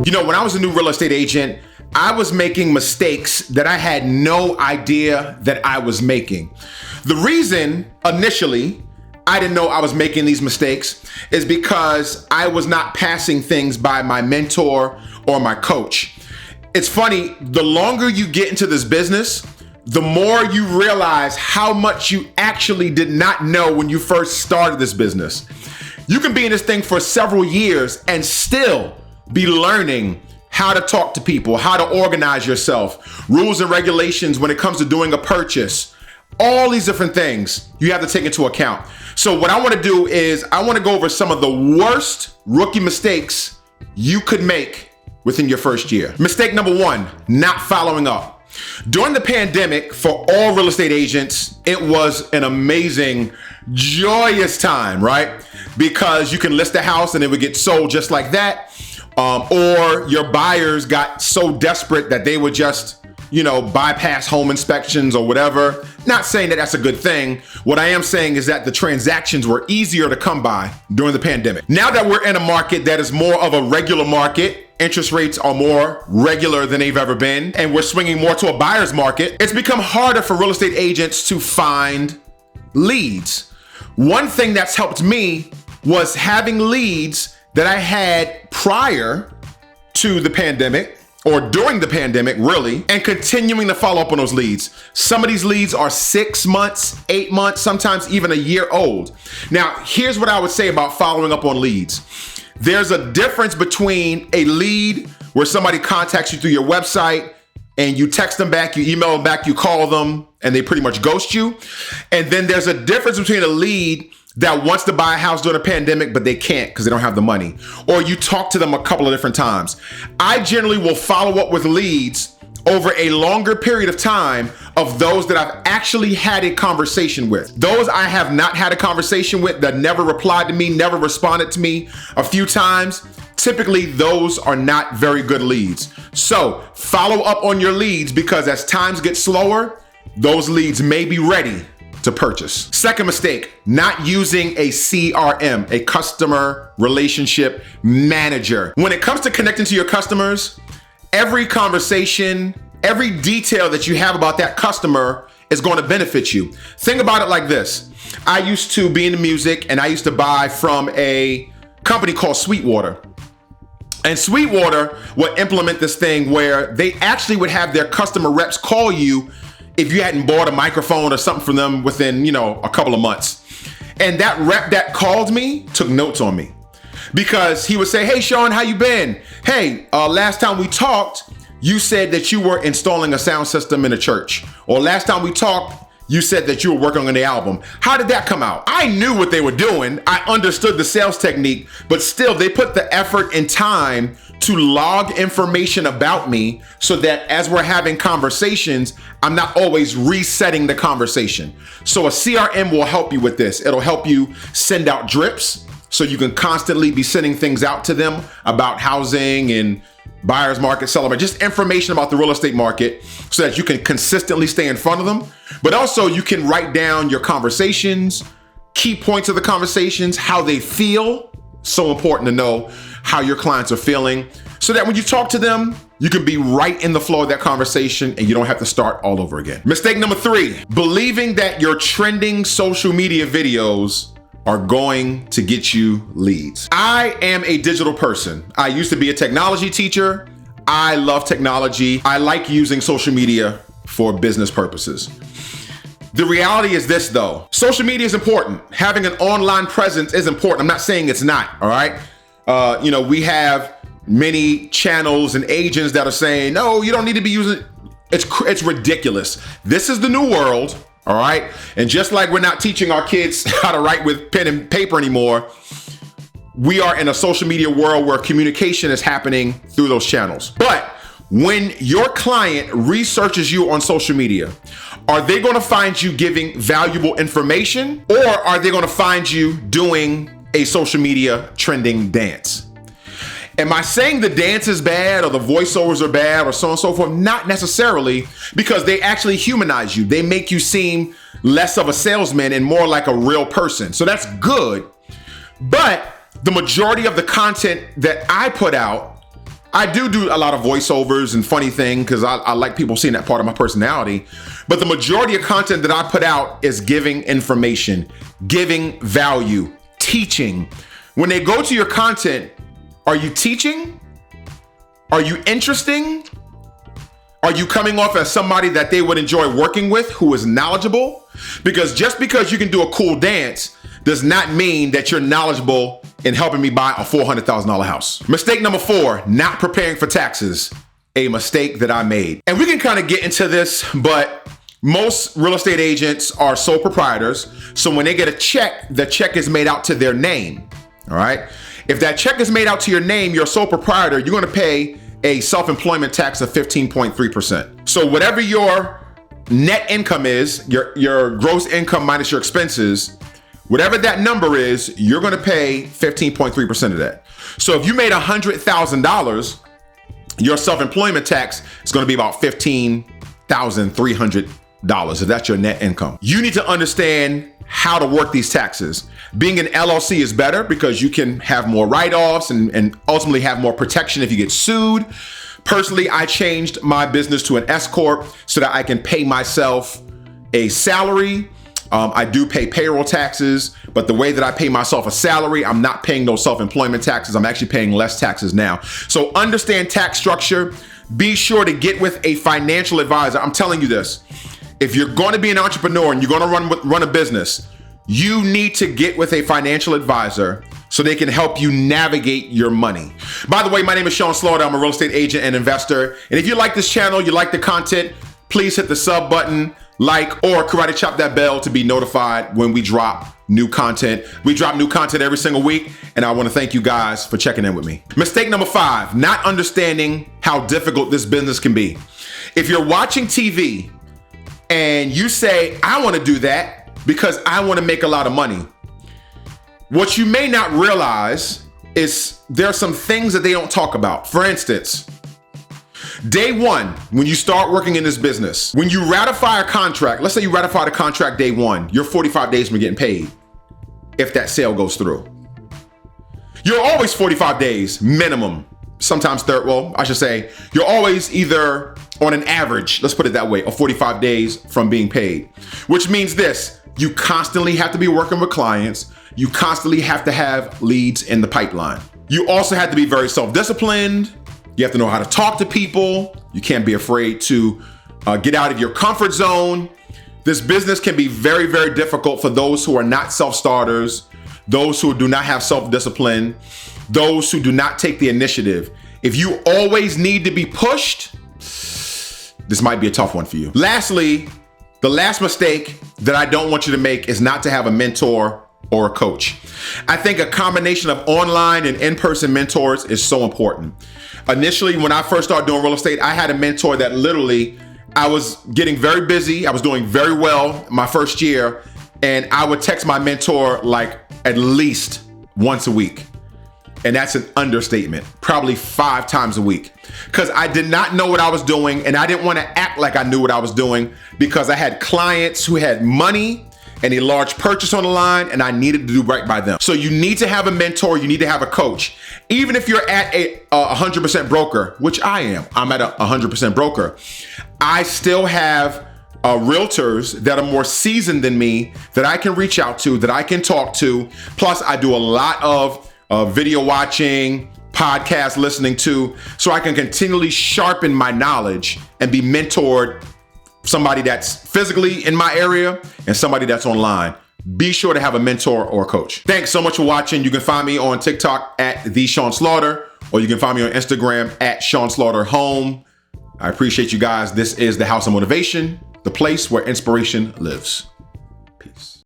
You know, when I was a new real estate agent, I was making mistakes that I had no idea that I was making. The reason initially I didn't know I was making these mistakes is because I was not passing things by my mentor or my coach. It's funny, the longer you get into this business, the more you realize how much you actually did not know when you first started this business. You can be in this thing for several years and still be learning how to talk to people, how to organize yourself, rules and regulations when it comes to doing a purchase, all these different things you have to take into account. So what I want to do is I want to go over some of the worst rookie mistakes you could make within your first year. Mistake number one, not following up. During the pandemic, for all real estate agents, it was an amazing, joyous time, right? Because you can list a house and it would get sold just like that. Or your buyers got so desperate that they would just, bypass home inspections or whatever. Not saying that that's a good thing. What I am saying is that the transactions were easier to come by during the pandemic. Now that we're in a market that is more of a regular market, interest rates are more regular than they've ever been, and we're swinging more to a buyer's market, it's become harder for real estate agents to find leads. One thing that's helped me was having leads that I had prior to the pandemic or during the pandemic, really, and continuing to follow up on those leads. Some of these leads are 6 months, 8 months, sometimes even a year old. Now, here's what I would say about following up on leads. There's a difference between a lead where somebody contacts you through your website and you text them back, you email them back, you call them, and they pretty much ghost you. And then there's a difference between a lead that wants to buy a house during a pandemic, but they can't because they don't have the money. Or you talk to them a couple of different times. I generally will follow up with leads over a longer period of time of those that I've actually had a conversation with. Those I have not had a conversation with, that never replied to me, never responded to me a few times, typically those are not very good leads. So follow up on your leads, because as times get slower, those leads may be ready to purchase. Second mistake, not using a CRM, a customer relationship manager. When it comes to connecting to your customers, every conversation, every detail that you have about that customer is going to benefit you. Think about it like this. I used to be in music and I used to buy from a company called Sweetwater. And Sweetwater would implement this thing where they actually would have their customer reps call you if you hadn't bought a microphone or something from them within, a couple of months. And that rep that called me took notes on me, because he would say, "Hey, Sean, how you been? Hey, last time we talked, you said that you were installing a sound system in a church. Or last time we talked, you said that you were working on the album. How did that come out?" I knew what they were doing. I understood the sales technique, but still they put the effort and time to log information about me so that as we're having conversations, I'm not always resetting the conversation. So a CRM will help you with this. It'll help you send out drips so you can constantly be sending things out to them about housing and buyer's market, seller market, just information about the real estate market so that you can consistently stay in front of them. But also you can write down your conversations, key points of the conversations, how they feel. So important to know how your clients are feeling so that when you talk to them, you can be right in the flow of that conversation and you don't have to start all over again. Mistake number 3, believing that your trending social media videos are going to get you leads. I am a digital person. I used to be a technology teacher. I love technology. I like using social media for business purposes. The reality is this though, social media is important. Having an online presence is important. I'm not saying it's not, all right? We have many channels and agents that are saying, no, you don't need to be using it. It's ridiculous. This is the new world, all right? And just like we're not teaching our kids how to write with pen and paper anymore, we are in a social media world where communication is happening through those channels. But when your client researches you on social media, are they going to find you giving valuable information, or are they going to find you doing a social media trending dance? Am I saying the dance is bad or the voiceovers are bad or so on and so forth? Not necessarily, because they actually humanize you. They make you seem less of a salesman and more like a real person. So that's good. But the majority of the content that I put out I do a lot of voiceovers and funny thing because I like people seeing that part of my personality. But the majority of content that I put out is giving information, giving value, teaching. When they go to your content, are you teaching? Are you interesting? Are you coming off as somebody that they would enjoy working with, who is knowledgeable? Because just because you can do a cool dance does not mean that you're knowledgeable in helping me buy a $400,000 house. Mistake number 4, not preparing for taxes. A mistake that I made. And we can kind of get into this, but most real estate agents are sole proprietors. So when they get a check, the check is made out to their name. All right. If that check is made out to your name, you're a sole proprietor, you're going to pay a self-employment tax of 15.3%. So whatever your net income is, your gross income minus your expenses, whatever that number is, you're going to pay 15.3% of that. So if you made $100,000, your self-employment tax is going to be about $15,300 if that's your net income. You need to understand how to work these taxes. Being an LLC is better because you can have more write-offs and ultimately have more protection if you get sued. Personally, I changed my business to an S Corp so that I can pay myself a salary. I do pay payroll taxes, but the way that I pay myself a salary, I'm not paying those self-employment taxes. I'm actually paying less taxes now. So understand tax structure. Be sure to get with a financial advisor. I'm telling you this. If you're going to be an entrepreneur and you're going to run a business, you need to get with a financial advisor so they can help you navigate your money. By the way, my name is Sean Slaughter. I'm a real estate agent and investor. And if you like this channel, you like the content, please hit the sub button, like, or karate chop that bell to be notified when we drop new content. We drop new content every single week, and I want to thank you guys for checking in with me. Mistake number 5, not understanding how difficult this business can be. If you're watching TV and you say, I want to do that because I want to make a lot of money, what you may not realize is there are some things that they don't talk about. For instance, day 1, when you start working in this business, when you ratify a contract, let's say you ratify the contract day 1, you're 45 days from getting paid if that sale goes through. You're always 45 days minimum, sometimes you're always either on an average, let's put it that way, of 45 days from being paid, which means this: you constantly have to be working with clients. You constantly have to have leads in the pipeline. You also have to be very self-disciplined. You have to know how to talk to people. You can't be afraid to get out of your comfort zone. This business can be very, very difficult for those who are not self-starters, those who do not have self-discipline, those who do not take the initiative. If you always need to be pushed, this might be a tough one for you. Lastly, the last mistake that I don't want you to make is not to have a mentor or a coach. I think a combination of online and in-person mentors is so important. Initially, when I first started doing real estate, I had a mentor that literally, I was getting very busy. I was doing very well my first year, and I would text my mentor like at least once a week. And that's an understatement, probably 5 times a week, because I did not know what I was doing, and I didn't want to act like I knew what I was doing because I had clients who had money and a large purchase on the line, and I needed to do right by them. So you need to have a mentor, you need to have a coach. Even if you're at a 100% broker, which I am, I'm at a 100% broker, I still have realtors that are more seasoned than me that I can reach out to, that I can talk to. Plus, I do a lot of video watching, podcast listening to, so I can continually sharpen my knowledge and be mentored. Somebody that's physically in my area and somebody that's online. Be sure to have a mentor or a coach. Thanks so much for watching. You can find me on TikTok at the Sean Slaughter, or you can find me on Instagram at Sean Slaughter Home. I appreciate you guys. This is the House of Motivation, the place where inspiration lives. Peace.